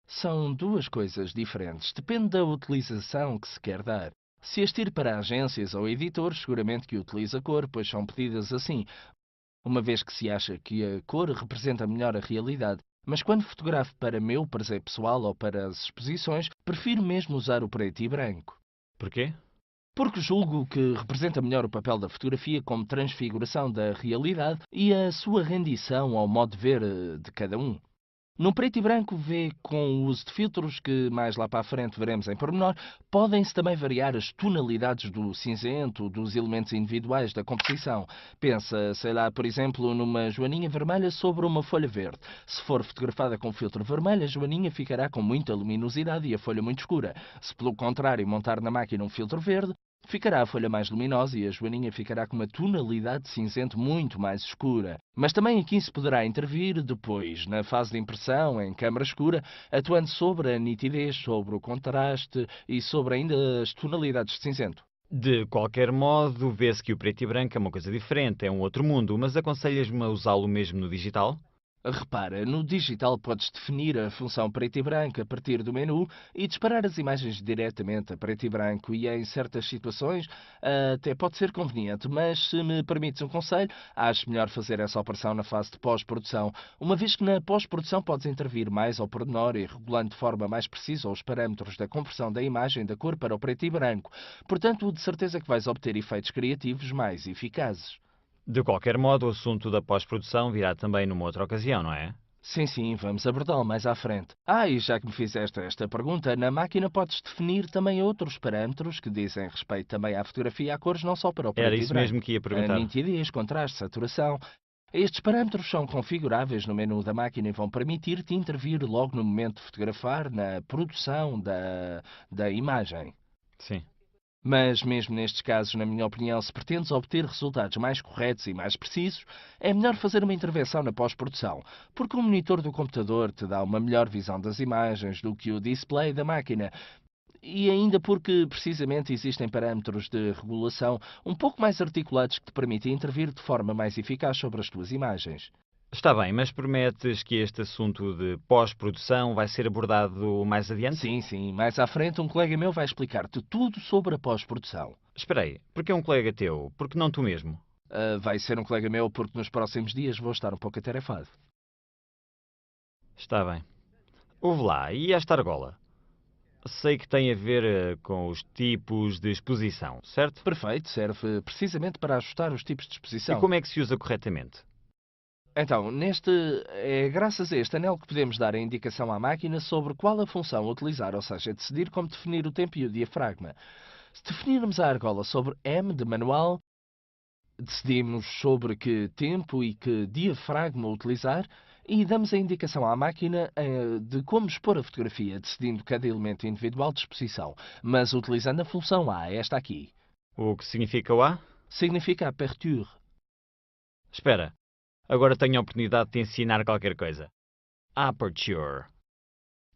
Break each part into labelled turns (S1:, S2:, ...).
S1: São duas coisas diferentes. Depende da utilização que se quer dar. Se as tiro para agências ou editores, seguramente que utiliza cor, pois são pedidas assim, uma vez que se acha que a cor representa melhor a realidade. Mas quando fotografo para meu prazer pessoal ou para as exposições, prefiro mesmo usar o preto e branco.
S2: Porquê?
S1: Porque julgo que representa melhor o papel da fotografia como transfiguração da realidade e a sua rendição ao modo de ver de cada um. No preto e branco vê com o uso de filtros, que mais lá para a frente veremos em pormenor, podem-se também variar as tonalidades do cinzento, dos elementos individuais da composição. Pensa, sei lá, por exemplo, numa joaninha vermelha sobre uma folha verde. Se for fotografada com filtro vermelho, a joaninha ficará com muita luminosidade e a folha muito escura. Se pelo contrário montar na máquina um filtro verde, ficará a folha mais luminosa e a joaninha ficará com uma tonalidade de cinzento muito mais escura. Mas também aqui se poderá intervir depois, na fase de impressão, em câmara escura, atuando sobre a nitidez, sobre o contraste e sobre ainda as tonalidades de cinzento.
S2: De qualquer modo, vê-se que o preto e branco é uma coisa diferente, é um outro mundo, mas aconselhas-me a usá-lo mesmo no digital?
S1: Repara, no digital podes definir a função preto e branco a partir do menu e disparar as imagens diretamente a preto e branco e em certas situações até pode ser conveniente, mas se me permites um conselho, acho melhor fazer essa operação na fase de pós-produção, uma vez que na pós-produção podes intervir mais ao pormenor e regulando de forma mais precisa os parâmetros da conversão da imagem da cor para o preto e branco. Portanto, de certeza que vais obter efeitos criativos mais eficazes.
S2: De qualquer modo, o assunto da pós-produção virá também numa outra ocasião, não é?
S1: Sim, sim, vamos abordá-lo mais à frente. E já que me fizeste esta pergunta, na máquina podes definir também outros parâmetros que dizem respeito também à fotografia e a cores, não só para o
S2: Era
S1: preto e
S2: isso mesmo
S1: branco.
S2: que ia
S1: A
S2: perguntar.
S1: nitidez, contraste, saturação. Estes parâmetros são configuráveis no menu da máquina e vão permitir-te intervir logo no momento de fotografar, na produção da imagem.
S2: Sim.
S1: Mas, mesmo nestes casos, na minha opinião, se pretendes obter resultados mais corretos e mais precisos, é melhor fazer uma intervenção na pós-produção, porque o monitor do computador te dá uma melhor visão das imagens do que o display da máquina, e ainda porque, precisamente, existem parâmetros de regulação um pouco mais articulados que te permitem intervir de forma mais eficaz sobre as tuas imagens.
S2: Está bem, mas prometes que este assunto de pós-produção vai ser abordado mais adiante?
S1: Sim, sim, mais à frente um colega meu vai explicar-te tudo sobre a pós-produção.
S2: Espera aí, porque é um colega teu? Porque não tu mesmo?
S1: Vai ser um colega meu porque nos próximos dias vou estar um pouco atarefado.
S2: Está bem. Ouve lá, e esta argola? Sei que tem a ver com os tipos de exposição, certo?
S1: Perfeito, serve precisamente para ajustar os tipos de
S2: E
S1: exposição.
S2: como é que se usa corretamente?
S1: Então, é graças a este anel que podemos dar a indicação à máquina sobre qual a função utilizar, ou seja, decidir como definir o tempo e o diafragma. Se definirmos a argola sobre M de manual, decidimos sobre que tempo e que diafragma utilizar e damos a indicação à máquina de como expor a fotografia, decidindo cada elemento individual de exposição, mas utilizando a função A, esta aqui.
S2: O que significa o A?
S1: Significa aperture.
S2: Espera, agora tenho a oportunidade de te ensinar qualquer coisa. Aperture.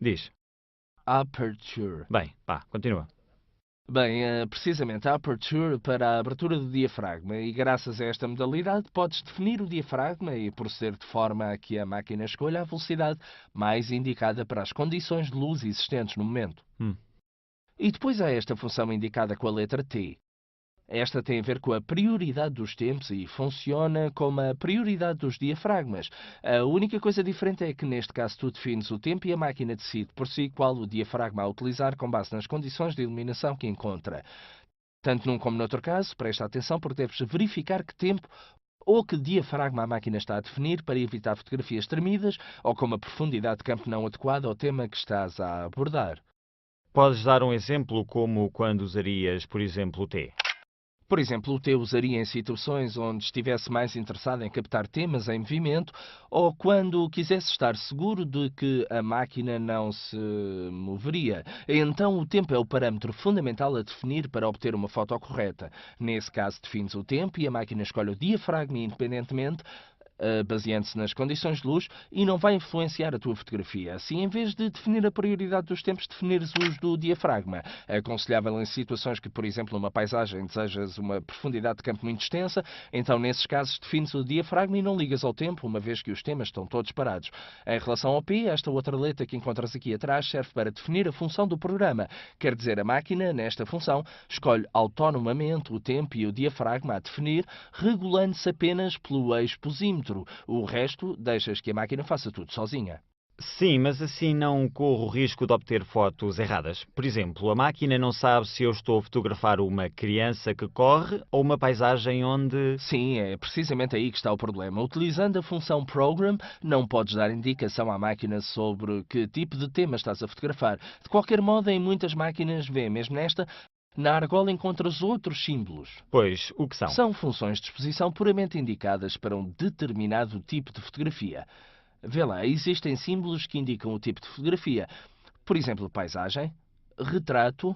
S2: Diz.
S1: Aperture.
S2: Bem, pá, continua.
S1: Bem, precisamente a aperture para a abertura do diafragma e graças a esta modalidade podes definir o diafragma e proceder de forma a que a máquina escolha a velocidade mais indicada para as condições de luz existentes no momento.
S2: Hum.
S1: E depois há esta função indicada com a letra T. Esta tem a ver com a prioridade dos tempos e funciona como a prioridade dos diafragmas. A única coisa diferente é que neste caso tu defines o tempo e a máquina decide por si qual o diafragma a utilizar com base nas condições de iluminação que encontra. Tanto num como noutro caso, presta atenção porque deves verificar que tempo ou que diafragma a máquina está a definir para evitar fotografias tremidas ou com uma profundidade de campo não adequada ao tema que estás a abordar.
S2: Podes dar um exemplo como quando usarias, por exemplo, o T?
S1: Por exemplo, o teu usaria em situações onde estivesse mais interessado em captar temas em movimento ou quando quisesse estar seguro de que a máquina não se moveria. Então, o tempo é o parâmetro fundamental a definir para obter uma foto correta. Nesse caso, defines o tempo e a máquina escolhe o diafragma independentemente. baseando-se nas condições de luz e não vai influenciar a tua fotografia. Assim, em vez de definir a prioridade dos tempos, definires o uso do diafragma. É aconselhável em situações que, por exemplo, numa paisagem desejas uma profundidade de campo muito extensa, então nesses casos defines o diafragma e não ligas ao tempo, uma vez que os temas estão todos parados. Em relação ao P, esta outra letra que encontras aqui atrás serve para definir a função do programa. Quer dizer, a máquina, nesta função, escolhe autonomamente o tempo e o diafragma a definir, regulando-se apenas pelo exposímetro. O resto, deixas que a máquina faça tudo sozinha.
S2: Sim, mas assim não corro o risco de obter fotos erradas. Por exemplo, a máquina não sabe se eu estou a fotografar uma criança que corre ou uma paisagem onde...
S1: Sim, é precisamente aí que está o problema. Utilizando a função Program, não podes dar indicação à máquina sobre que tipo de tema estás a fotografar. De qualquer modo, em muitas máquinas, vê mesmo nesta, na argola encontras outros símbolos.
S2: Pois, o que são?
S1: São funções de exposição puramente indicadas para um determinado tipo de fotografia. Vê lá, existem símbolos que indicam o tipo de fotografia. Por exemplo, paisagem, retrato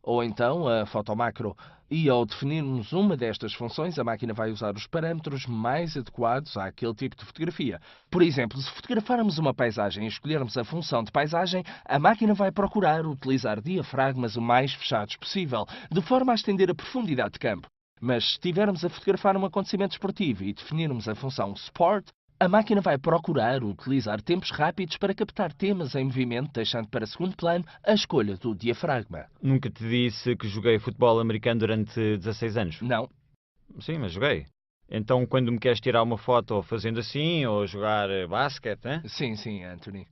S1: ou então a fotomacro. E ao definirmos uma destas funções, a máquina vai usar os parâmetros mais adequados àquele tipo de fotografia. Por exemplo, se fotografarmos uma paisagem e escolhermos a função de paisagem, a máquina vai procurar utilizar diafragmas o mais fechados possível, de forma a estender a profundidade de campo. Mas se estivermos a fotografar um acontecimento esportivo e definirmos a função Sport, a máquina vai procurar utilizar tempos rápidos para captar temas em movimento, deixando para segundo plano a escolha do diafragma.
S2: Nunca te disse que joguei futebol americano durante 16 anos?
S1: Não.
S2: Sim, mas joguei. Então, quando me queres tirar uma foto fazendo assim, ou jogar basquete, hein?
S1: Sim, Anthony.